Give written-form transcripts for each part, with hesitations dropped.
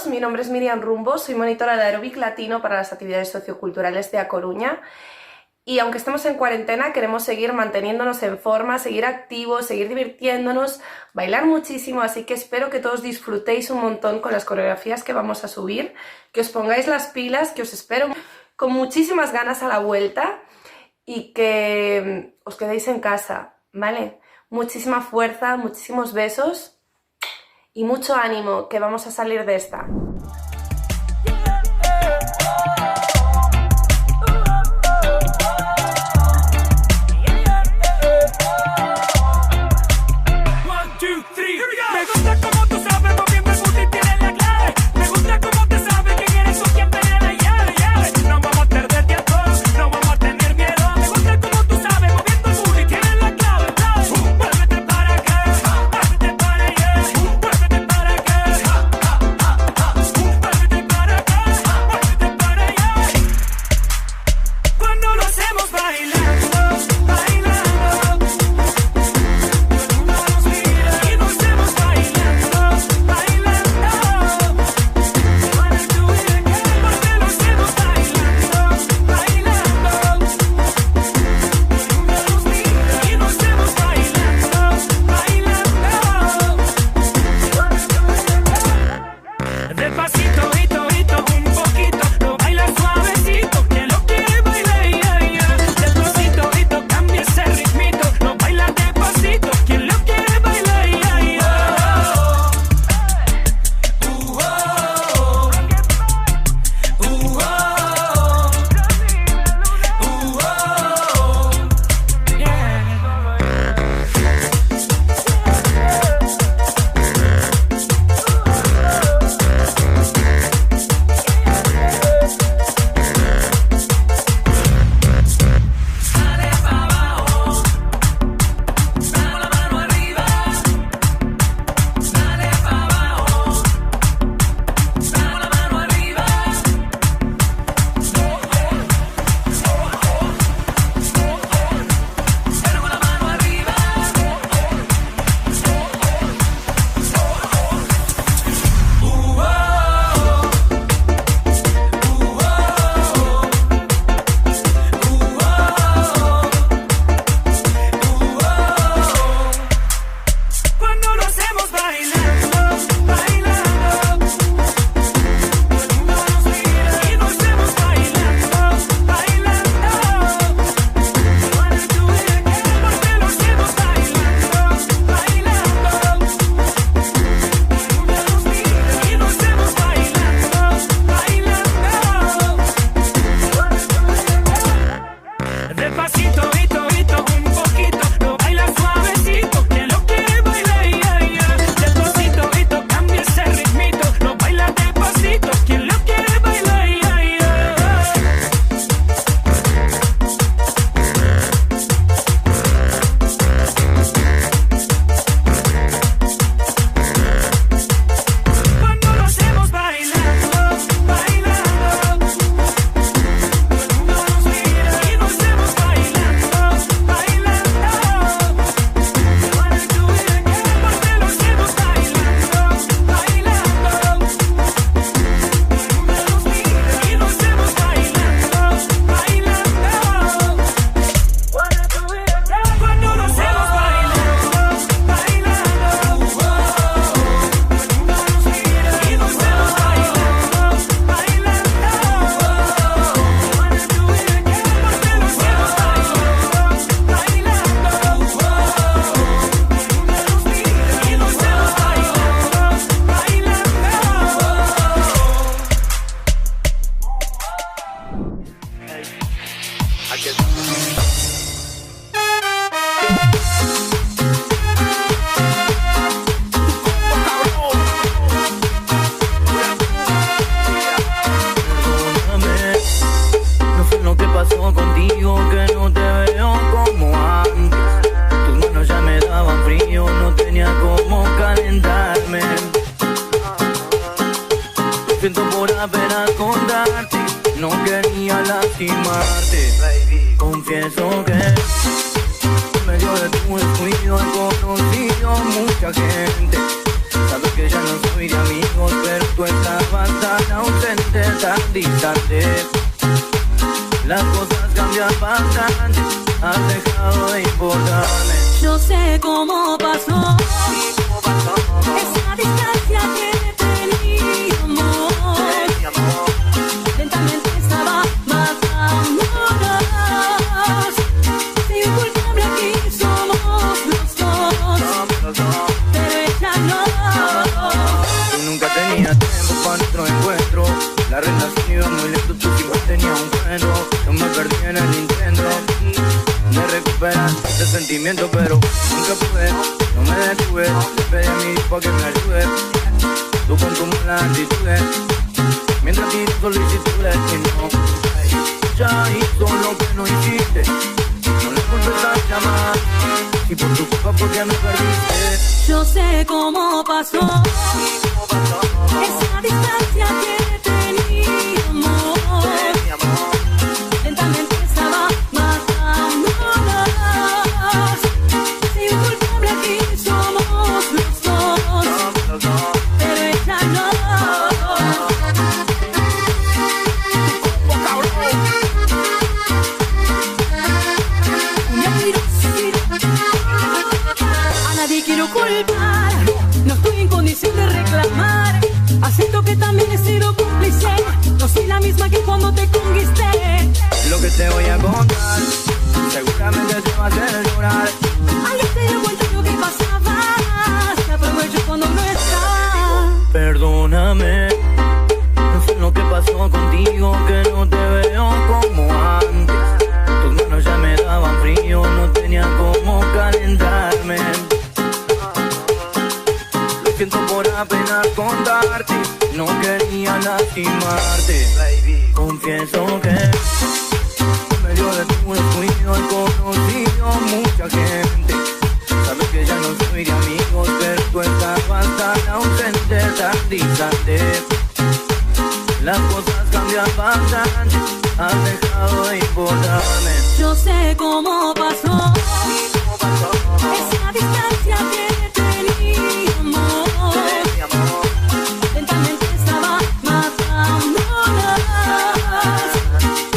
mi nombre es Miriam Rumbo, soy monitora de Aeróbic Latino para las actividades socioculturales de A Coruña y aunque estemos en cuarentena queremos seguir manteniéndonos en forma, seguir activos, seguir divirtiéndonos, bailar muchísimo, así que espero que todos disfrutéis un montón con las coreografías que vamos a subir, que os pongáis las pilas, que os espero con muchísimas ganas a la vuelta y que os quedéis en casa, ¿vale? Muchísima fuerza, muchísimos besos y mucho ánimo, que vamos a salir de esta. apenas contarte, no quería lastimarte. Confieso que en medio de tu descuido he conocido mucha gente. Sabes que ya no soy de amigos, pero tú estabas tan ausente, tan distante. Las cosas cambian bastante, has dejado de importarme. Yo sé cómo pasó esa distancia que teníamos. Lentamente estaba matándonos. Si un culpable aquí somos los dos, pero ella no. Tú nunca tenías tiempo para nuestro encuentro. La relación iba muy lento, tú siempre tenías un cuento. Yo me perdí en el Nintendo. Me recuperas este sentimiento, pero nunca pude, no me detuve. Le pedí a mi hijo que me ayude. Tú con tu mala actitud, mientras ti solicitudes y no. Ya hizo lo que no hiciste. No le vuelves a llamar. Y por tu culpa, porque me perdiste. Yo sé cómo pasó esa distancia que teníamos. Lentamente estaba matándonos. Si un culpable aquí somos los dos, pero ella no. A nadie quiero culpar, no estoy en condición de reclamar. Acepto que también he sido cómplice, no soy la misma que cuando te conquisté. Lo que te voy a contar, seguramente te va a hacer llorar. Ayer te dio cuenta lo que pasaba, te aprovecho cuando no estás. Perdóname, no sé lo que pasó contigo, que no te veo como antes. Tus manos ya me daban frío, no tenía cómo calentarme. Lo siento por apenas contarte, no quería lastimarte. Confieso que en medio de tu descuido he conocido mucha gente. Sabes que ya no soy de amigos, pero tú estabas tan ausente, tan distante. Las cosas cambian bastante, has dejado de importarme. Yo sé cómo pasó esa distancia que teníamos. Lentamente estaba matándonos.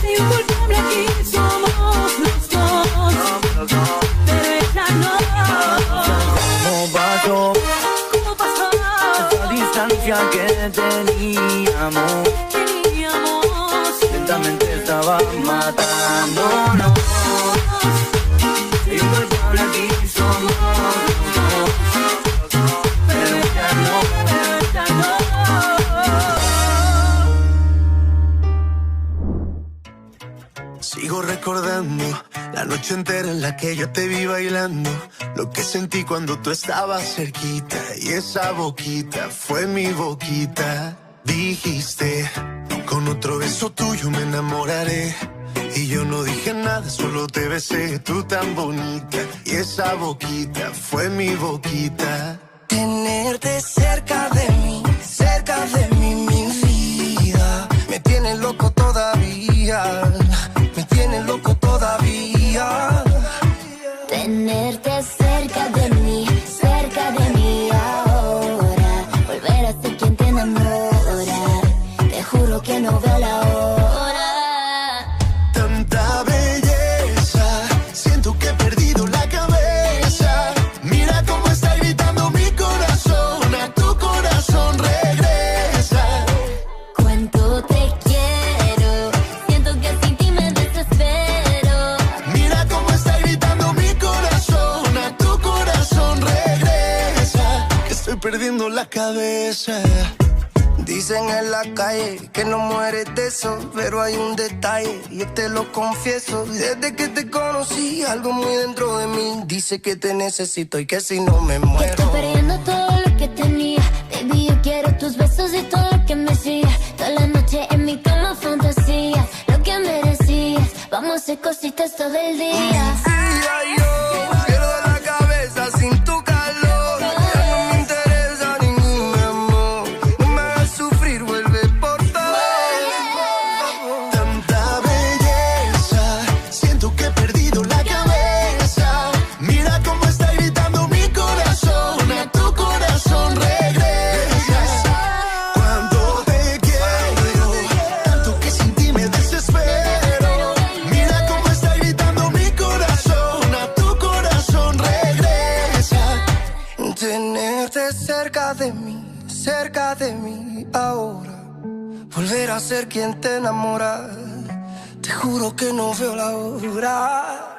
Si un culpable aquí somos los dos, pero ella no. ¿Cómo pasó esa distancia que teníamos? Lentamente estaba matándonos. Y un culpable aquí somos los dos, pero ya no. Sigo recordando la noche entera en la que yo te vi bailando, lo que sentí cuando tú estabas cerquita, y esa boquita fue mi boquita. Dijiste, con otro beso tuyo me enamoraré, y yo no dije nada, solo te besé, tú tan bonita, y esa boquita fue mi boquita. Tenerte cerca de mí, mi vida, me tiene loco todavía, me tiene loco todavía. Tenerte cerca de mí ahora, volver a ser quien te enamora, te juro que no veo la hora. Tanta belleza, siento que he perdido la cabeza. Mira cómo está gritando mi corazón, a tu corazón regresa. Cuánto te quiero, siento que sin ti me desespero. Mira cómo está gritando mi corazón, a tu corazón regresa. Que estoy perdiendo la cabeza. Dicen en la calle que no mueres de eso, pero hay un detalle, yo te lo confieso. Desde que te conocí, algo muy dentro de mí dice que te necesito y que si no me Que muero. estoy perdiendo todo lo que tenía. Baby, yo quiero tus besos y todo lo que me hacía. Toda la noche en mi cama fantasía, lo que merecías. Vamos a hacer cositas todo el día. Sí, yo pierdo la cabeza sin tu calor. Ya no me interesa ningún amor. No me hagas sufrir, vuelve por favor. Tanta belleza, siento que he perdido la cabeza. Mira cómo está gritando mi corazón, a tu corazón regresa. cerca de mí ahora. Volver a ser quien te enamora. Te juro que no veo la hora.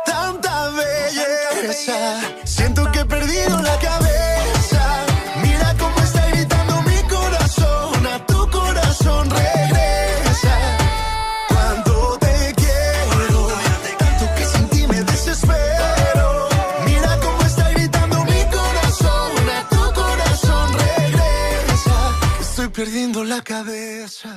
Tanta belleza, siento que he perdido la cabeza. Mira cómo está gritando mi corazón, a tu corazón regresa. Cuando te quiero, tanto que sin ti me desespero. Mira cómo está gritando mi corazón, a tu corazón regresa. Estoy perdiendo la cabeza.